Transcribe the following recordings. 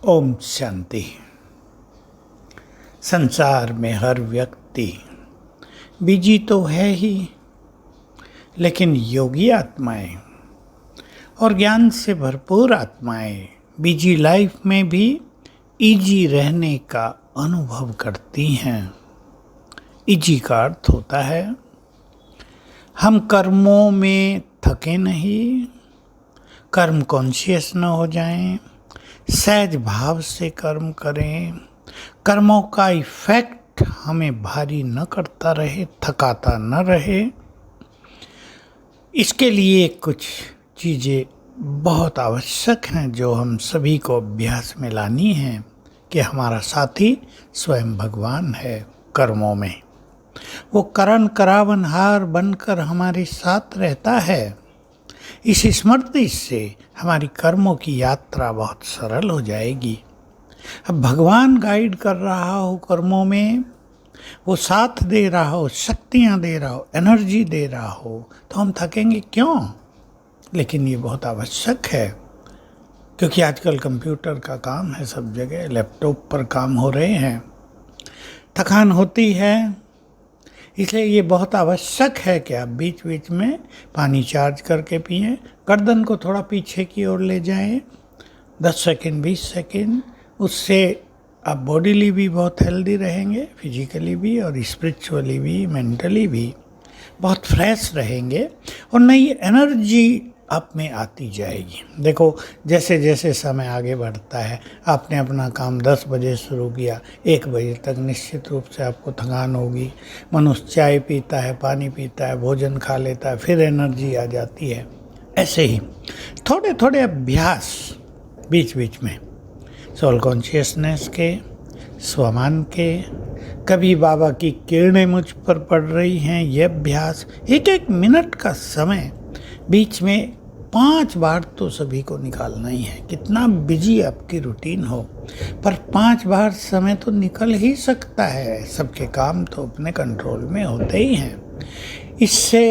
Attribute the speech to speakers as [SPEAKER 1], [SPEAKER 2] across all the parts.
[SPEAKER 1] ओम शांति। संसार में हर व्यक्ति बिजी तो है ही, लेकिन योगी आत्माएं और ज्ञान से भरपूर आत्माएं बिजी लाइफ में भी इजी रहने का अनुभव करती हैं। इजी का अर्थ होता है हम कर्मों में थके नहीं, कर्म कॉन्शियस न हो जाएं, सहज भाव से कर्म करें, कर्मों का इफेक्ट हमें भारी न करता रहे, थकाता न रहे। इसके लिए कुछ चीज़ें बहुत आवश्यक हैं जो हम सभी को अभ्यास में लानी हैं कि हमारा साथी स्वयं भगवान है। कर्मों में वो करण करावनहार बनकर हमारे साथ रहता है। इस स्मृति से हमारी कर्मों की यात्रा बहुत सरल हो जाएगी। अब भगवान गाइड कर रहा हो कर्मों में, वो साथ दे रहा हो, शक्तियाँ दे रहा हो, एनर्जी दे रहा हो, तो हम थकेंगे क्यों? लेकिन ये बहुत आवश्यक है, क्योंकि आजकल कंप्यूटर का काम है, सब जगह लैपटॉप पर काम हो रहे हैं, थकान होती है। इसलिए ये बहुत आवश्यक है कि आप बीच बीच में पानी चार्ज करके पिएं, गर्दन को थोड़ा पीछे की ओर ले जाएं, 10 सेकंड 20 सेकंड। उससे आप बॉडीली भी बहुत हेल्दी रहेंगे, फिजिकली भी और स्पिरिचुअली भी, मेंटली भी बहुत फ्रेश रहेंगे और नई एनर्जी आप में आती जाएगी। देखो, जैसे जैसे समय आगे बढ़ता है, आपने अपना काम 10 बजे शुरू किया, 1 बजे तक निश्चित रूप से आपको थकान होगी। मनुष्य चाय पीता है, पानी पीता है, भोजन खा लेता है, फिर एनर्जी आ जाती है। ऐसे ही थोड़े थोड़े अभ्यास बीच बीच में सोल कॉन्शियसनेस के, स्वमान के, कभी बाबा की किरणें मुझ पर पड़ रही हैं, ये अभ्यास 1-1 मिनट का समय बीच में 5 बार तो सभी को निकालना ही है। कितना बिजी आपकी रूटीन हो, पर 5 बार समय तो निकल ही सकता है। सबके काम तो अपने कंट्रोल में होते ही हैं। इससे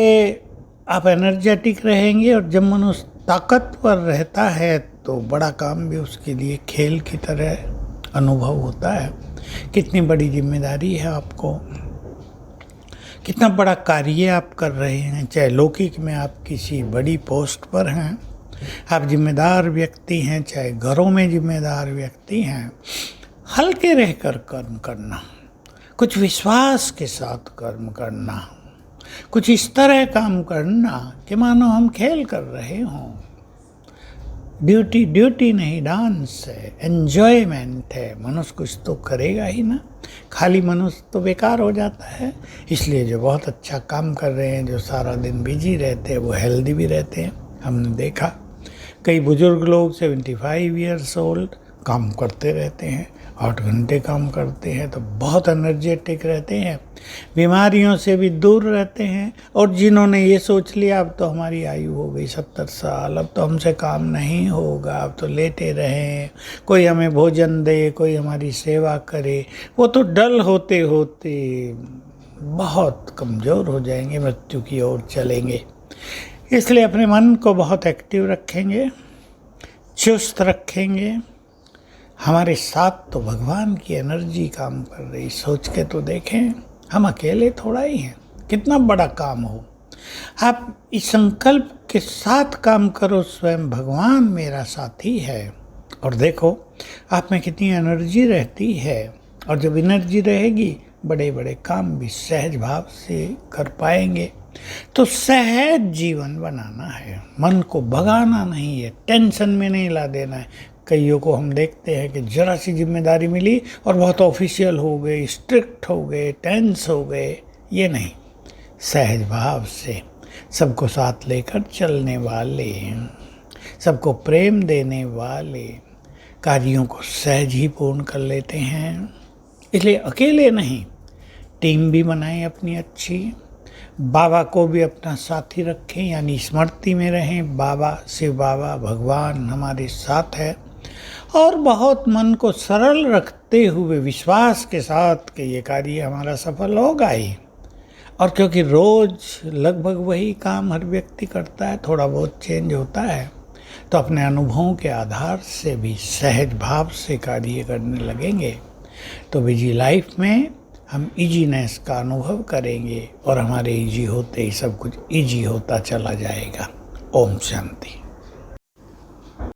[SPEAKER 1] आप एनर्जेटिक रहेंगे और जब मनुष्य ताकतवर रहता है तो बड़ा काम भी उसके लिए खेल की तरह अनुभव होता है। कितनी बड़ी जिम्मेदारी है आपको, कितना बड़ा कार्य आप कर रहे हैं। चाहे लौकिक में आप किसी बड़ी पोस्ट पर हैं, आप जिम्मेदार व्यक्ति हैं, चाहे घरों में जिम्मेदार व्यक्ति हैं, हल्के रहकर कर्म करना, कुछ विश्वास के साथ कर्म करना, कुछ इस तरह काम करना कि मानो हम खेल कर रहे हों। ड्यूटी नहीं, डांस है, एन्जॉयमेंट है। मनुष्य कुछ तो करेगा ही ना, खाली मनुष्य तो बेकार हो जाता है। इसलिए जो बहुत अच्छा काम कर रहे हैं, जो सारा दिन बिजी रहते हैं, वो हेल्दी भी रहते हैं। हमने देखा कई बुजुर्ग लोग 75 ईयर्स ओल्ड काम करते रहते हैं, 8 घंटे काम करते हैं, तो बहुत एनर्जेटिक रहते हैं, बीमारियों से भी दूर रहते हैं। और जिन्होंने ये सोच लिया अब तो हमारी आयु हो गई 70 साल, अब तो हमसे काम नहीं होगा, अब तो लेटे रहें, कोई हमें भोजन दे, कोई हमारी सेवा करे, वो तो डल होते होते बहुत कमज़ोर हो जाएंगे, मृत्यु की ओर चलेंगे। इसलिए अपने मन को बहुत एक्टिव रखेंगे, चुस्त रखेंगे। हमारे साथ तो भगवान की एनर्जी काम कर रही। सोच के तो देखें, हम अकेले थोड़ा ही हैं, कितना बड़ा काम हो। आप इस संकल्प के साथ काम करो, स्वयं भगवान मेरा साथी है, और देखो आप में कितनी एनर्जी रहती है। और जब एनर्जी रहेगी, बड़े बड़े काम भी सहज भाव से कर पाएंगे। तो सहज जीवन बनाना है, मन को भगाना नहीं है, टेंशन में नहीं ला देना है। कईयों को हम देखते हैं कि जरा सी जिम्मेदारी मिली और बहुत ऑफिशियल हो गए, स्ट्रिक्ट हो गए, टेंस हो गए। ये नहीं, सहज भाव से सबको साथ लेकर चलने वाले, सबको प्रेम देने वाले कार्यों को सहज ही पूर्ण कर लेते हैं। इसलिए अकेले नहीं, टीम भी बनाएं अपनी अच्छी, बाबा को भी अपना साथी रखें, यानी स्मृति में रहें। बाबा, शिव बाबा, भगवान हमारे साथ है। और बहुत मन को सरल रखते हुए विश्वास के साथ कि ये कार्य हमारा सफल होगा ही। और क्योंकि रोज़ लगभग वही काम हर व्यक्ति करता है, थोड़ा बहुत चेंज होता है, तो अपने अनुभवों के आधार से भी सहज भाव से कार्य करने लगेंगे तो बिजी लाइफ में हम इजीनेस का अनुभव करेंगे और हमारे इजी होते ही सब कुछ इजी होता चला जाएगा। ओम शांति।